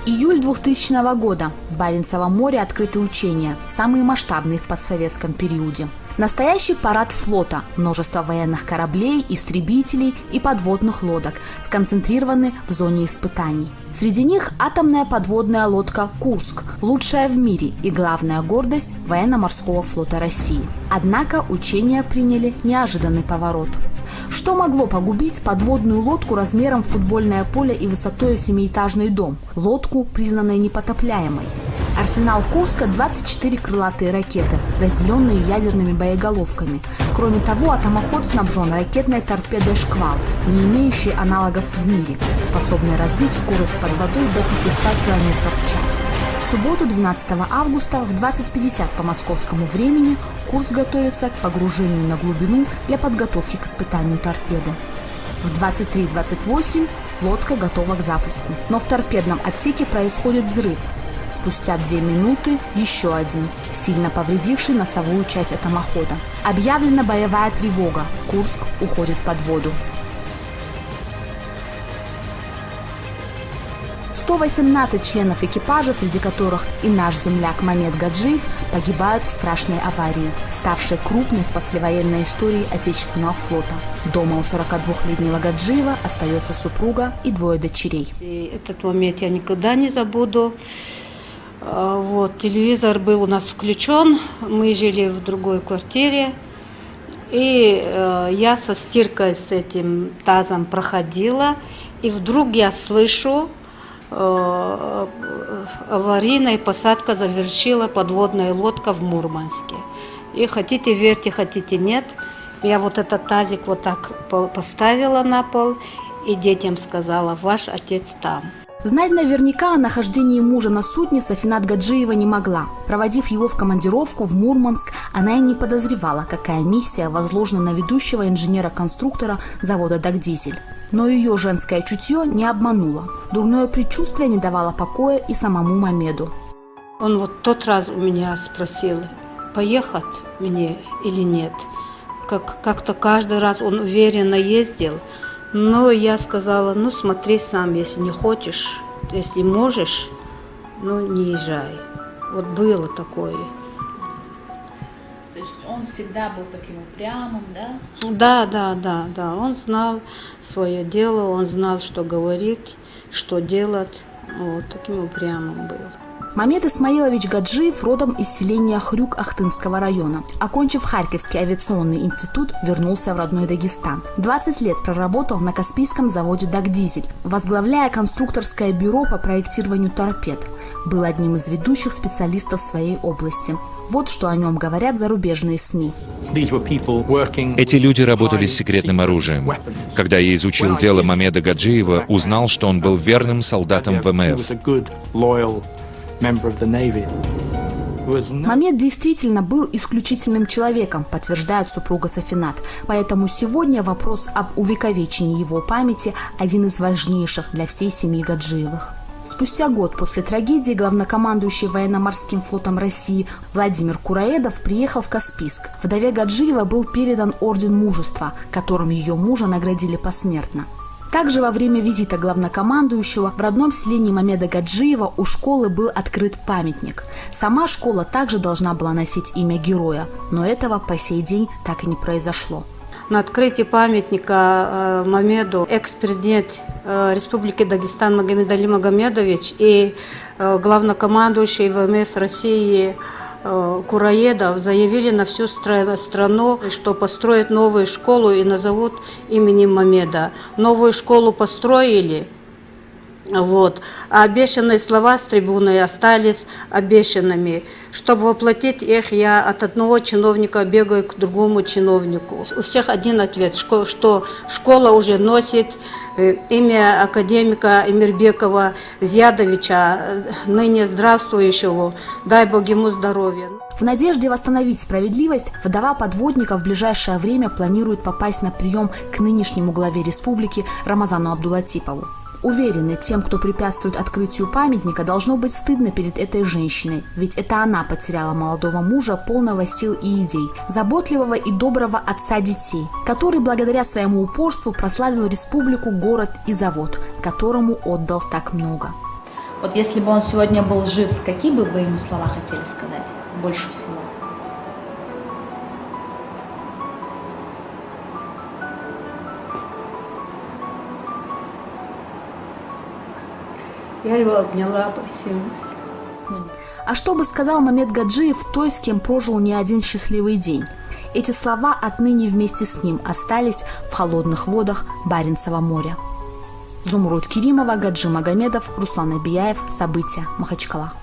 Июль 2000 года. В Баренцевом море открыты учения, самые масштабные в постсоветском периоде. Настоящий парад флота, множество военных кораблей, истребителей и подводных лодок сконцентрированы в зоне испытаний. Среди них атомная подводная лодка «Курск», лучшая в мире и главная гордость военно-морского флота России. Однако учения приняли неожиданный поворот. Что могло погубить подводную лодку размером в футбольное поле и высотой 7-этажный дом? Лодку, признанной непотопляемой. Арсенал Курска – 24 крылатые ракеты, разделенные ядерными боеголовками. Кроме того, атомоход снабжен ракетной торпедой «Шквал», не имеющей аналогов в мире, способной развить скорость под водой до 500 км в час. В субботу, 12 августа, в 20:50 по московскому времени Курск готовится к погружению на глубину для подготовки к испытанию торпеды. В 23:28 лодка готова к запуску. Но в торпедном отсеке происходит взрыв. Спустя 2 минуты еще один, сильно повредивший носовую часть атомохода. Объявлена боевая тревога. Курск уходит под воду. 118 членов экипажа, среди которых и наш земляк Мамед Гаджиев, погибают в страшной аварии, ставшей крупной в послевоенной истории Отечественного флота. Дома у 42-летнего Гаджиева остается супруга и 2 дочерей. И этот момент я никогда не забуду. Телевизор был у нас включен, мы жили в другой квартире, и я со стиркой с этим тазом проходила, и вдруг я слышу, аварийная посадка завершила подводная лодка в Мурманске. И хотите верьте, хотите нет, я этот тазик так поставила на пол и детям сказала: ваш отец там. Знать наверняка о нахождении мужа на судне Сафинат Гаджиева не могла. Проводив его в командировку в Мурманск, она и не подозревала, какая миссия возложена на ведущего инженера-конструктора завода «Дагдизель». Но ее женское чутье не обмануло. Дурное предчувствие не давало покоя и самому Мамеду. Он тот раз у меня спросил, поехать мне или нет. Как-то каждый раз он уверенно ездил. Но я сказала, смотри сам, если не хочешь, если можешь, не езжай. Было такое. То есть он всегда был таким упрямым, да? Да. Он знал свое дело, он знал, что говорить, что делать. Таким упрямым был. Мамед Исмаилович Гаджиев родом из селения Хрюк Ахтынского района. Окончив Харьковский авиационный институт, вернулся в родной Дагестан. 20 лет проработал на Каспийском заводе «Дагдизель», возглавляя конструкторское бюро по проектированию торпед. Был одним из ведущих специалистов в своей области. Вот что о нем говорят зарубежные СМИ. Эти люди работали с секретным оружием. Когда я изучил дело Мамеда Гаджиева, узнал, что он был верным солдатом ВМФ. Мамед действительно был исключительным человеком, подтверждает супруга Сафинат. Поэтому сегодня вопрос об увековечении его памяти один из важнейших для всей семьи Гаджиевых. Спустя год после трагедии главнокомандующий военно-морским флотом России Владимир Кураедов приехал в Каспийск. Вдове Гаджиева был передан орден мужества, которым ее мужа наградили посмертно. Также во время визита главнокомандующего в родном селении Мамеда Гаджиева у школы был открыт памятник. Сама школа также должна была носить имя героя, но этого по сей день так и не произошло. На открытии памятника Мамеду экс-президент Республики Дагестан Магомед Али Магомедович и главнокомандующий ВМФ России Кураедов заявили на всю страну, что построят новую школу и назовут именем Мамеда. Новую школу построили, а обещанные слова с трибуны остались обещанными. Чтобы воплотить их, я от одного чиновника бегаю к другому чиновнику. У всех один ответ, что школа уже носит имя академика Эмирбекова Зиядовича, ныне здравствующего, дай Бог ему здоровья. В надежде восстановить справедливость, вдова подводника в ближайшее время планирует попасть на прием к нынешнему главе республики Рамазану Абдулатипову. Уверены, тем, кто препятствует открытию памятника, должно быть стыдно перед этой женщиной, ведь это она потеряла молодого мужа, полного сил и идей, заботливого и доброго отца детей, который благодаря своему упорству прославил республику, город и завод, которому отдал так много. Вот если бы он сегодня был жив, какие бы вы ему слова хотели сказать больше всего? Я его обняла, посилась. А что бы сказал Мамед Гаджиев той, с кем прожил не один счастливый день? Эти слова отныне вместе с ним остались в холодных водах Баренцева моря. Зумруд Керимова, Гаджи Магомедов, Руслан Абияев. События. Махачкала.